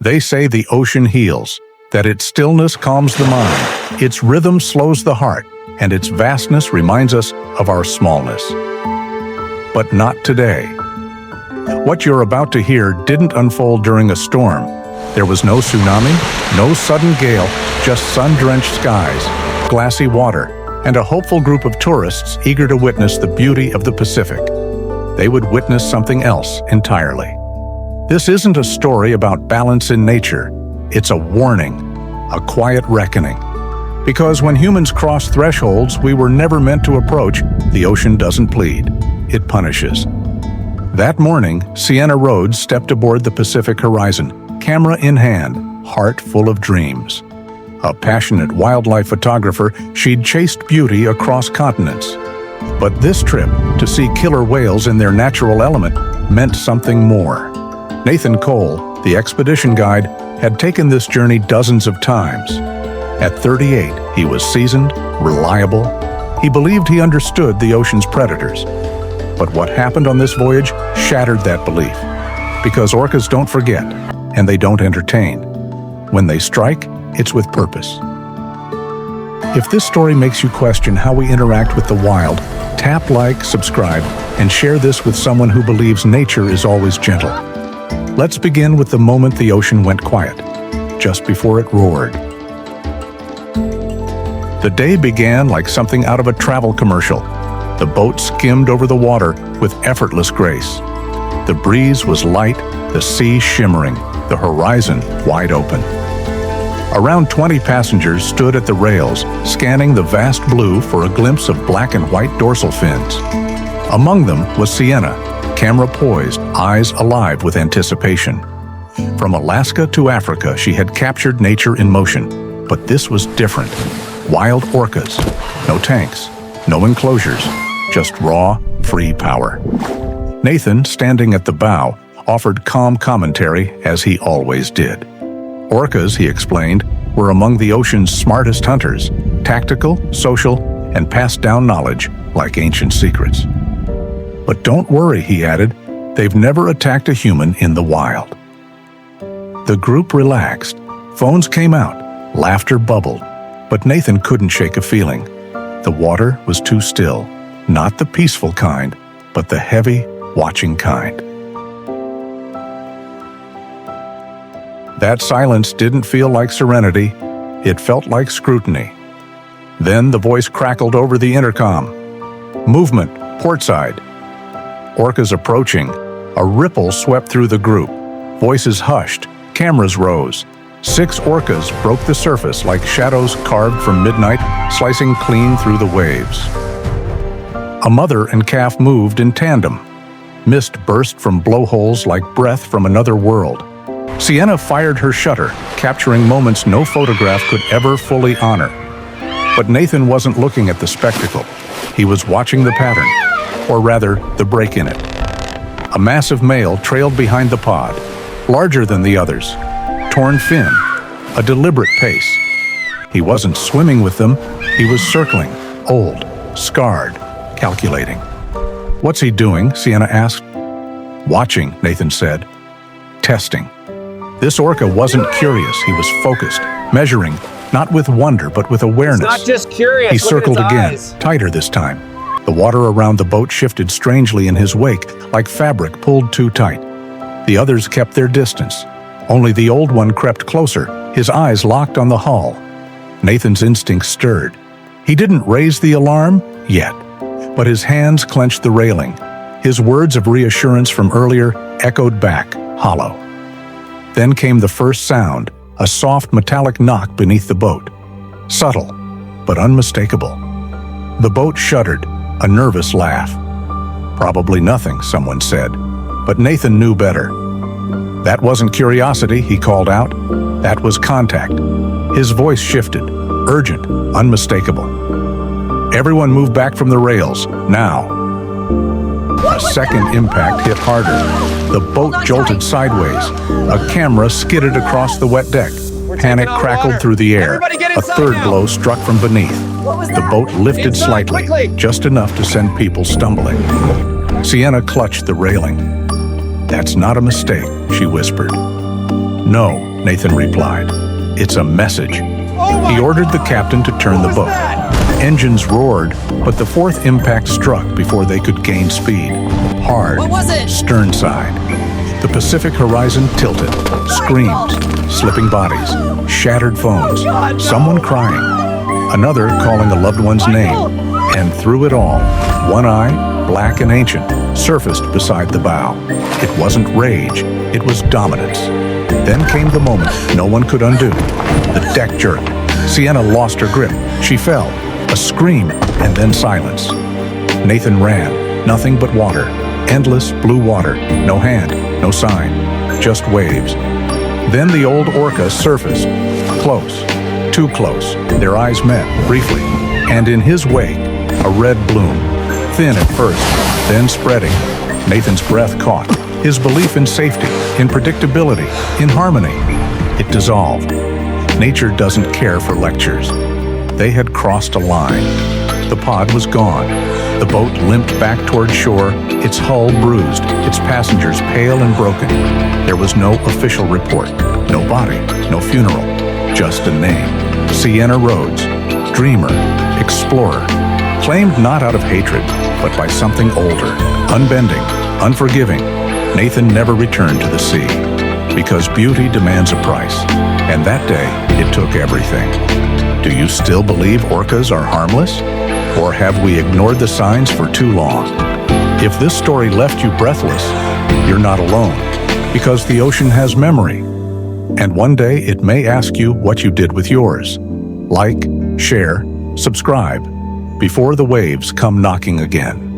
They say the ocean heals, that its stillness calms the mind, its rhythm slows the heart, and its vastness reminds us of our smallness. But not today. What you're about to hear didn't unfold during a storm. There was no tsunami, no sudden gale, just sun-drenched skies, glassy water, and a hopeful group of tourists eager to witness the beauty of the Pacific. They would witness something else entirely. This isn't a story about balance in nature. It's a warning, a quiet reckoning. Because when humans cross thresholds we were never meant to approach, the ocean doesn't plead. It punishes. That morning, Sienna Rhodes stepped aboard the Pacific horizon, camera in hand, heart full of dreams. A passionate wildlife photographer, she'd chased beauty across continents. But this trip, to see killer whales in their natural element, meant something more. Nathan Cole, the expedition guide, had taken this journey dozens of times. At 38, he was seasoned, reliable. He believed he understood the ocean's predators. But what happened on this voyage shattered that belief. Because orcas don't forget, and they don't entertain. When they strike, it's with purpose. If this story makes you question how we interact with the wild, tap like, subscribe, and share this with someone who believes nature is always gentle. Let's begin with the moment the ocean went quiet, just before it roared. The day began like something out of a travel commercial. The boat skimmed over the water with effortless grace. The breeze was light, the sea shimmering, the horizon wide open. Around 20 passengers stood at the rails, scanning the vast blue for a glimpse of black and white dorsal fins. Among them was Sienna, camera poised, eyes alive with anticipation. From Alaska to Africa, she had captured nature in motion, but this was different. Wild orcas, no tanks, no enclosures, just raw, free power. Nathan, standing at the bow, offered calm commentary as he always did. Orcas, he explained, were among the ocean's smartest hunters, tactical, social, and passed down knowledge like ancient secrets. But don't worry, he added, they've never attacked a human in the wild. The group relaxed. Phones came out, laughter bubbled, but Nathan couldn't shake a feeling. The water was too still, not the peaceful kind, but the heavy, watching kind. That silence didn't feel like serenity, it felt like scrutiny. Then the voice crackled over the intercom. Movement, portside. Orcas approaching. A ripple swept through the group. Voices hushed, cameras rose. 6 orcas broke the surface like shadows carved from midnight, slicing clean through the waves. A mother and calf moved in tandem. Mist burst from blowholes like breath from another world. Sienna fired her shutter, capturing moments no photograph could ever fully honor. But Nathan wasn't looking at the spectacle. He was watching the pattern, or rather, the break in it. A massive male trailed behind the pod, larger than the others. Torn fin, a deliberate pace. He wasn't swimming with them, he was circling, old, scarred, calculating. What's he doing? Sienna asked. Watching, Nathan said. Testing. This orca wasn't curious, he was focused, measuring, not with wonder, but with awareness. It's not just curious. He circled again, eyes. tighter this time. The water around the boat shifted strangely in his wake, like fabric pulled too tight. The others kept their distance. Only the old one crept closer, his eyes locked on the hull. Nathan's instincts stirred. He didn't raise the alarm yet, but his hands clenched the railing. His words of reassurance from earlier echoed back, hollow. Then came the first sound, a soft metallic knock beneath the boat. Subtle, but unmistakable. The boat shuddered, a nervous laugh. Probably nothing, someone said, but Nathan knew better. That wasn't curiosity, he called out. That was contact. His voice shifted, urgent, unmistakable. Everyone moved back from the rails, now. A second impact hit harder. The boat jolted sideways. A camera skidded across the wet deck. Panic crackled through the air. A third blow struck from beneath. The boat lifted slightly, just enough to send people stumbling. Sienna clutched the railing. That's not a mistake, she whispered. "No," Nathan replied. "It's a message." He ordered the captain to turn the boat. Engines roared, but the fourth impact struck before they could gain speed. Hard, stern side. The Pacific horizon tilted. Screams, slipping bodies, shattered phones, someone crying, another calling a loved one's name. And through it all, one eye, black and ancient, surfaced beside the bow. It wasn't rage, it was dominance. Then came the moment no one could undo. The deck jerked. Sienna lost her grip. She fell. A scream, and then silence. Nathan ran. Nothing but water. Endless blue water. No hand, no sign. Just waves. Then the old orca surfaced. Close. Too close. Their eyes met, briefly. And in his wake, a red bloom. Thin at first, then spreading. Nathan's breath caught. His belief in safety, in predictability, in harmony. It dissolved. Nature doesn't care for lectures. They had crossed a line. The pod was gone. The boat limped back toward shore, its hull bruised, its passengers pale and broken. There was no official report, no body, no funeral, just a name. Sienna Rhodes, dreamer, explorer, claimed not out of hatred, but by something older, unbending, unforgiving. Nathan never returned to the sea, because beauty demands a price, and that day it took everything. Do you still believe orcas are harmless? Or have we ignored the signs for too long? If this story left you breathless, you're not alone, because the ocean has memory. And one day it may ask you what you did with yours. Like, share, subscribe, before the waves come knocking again.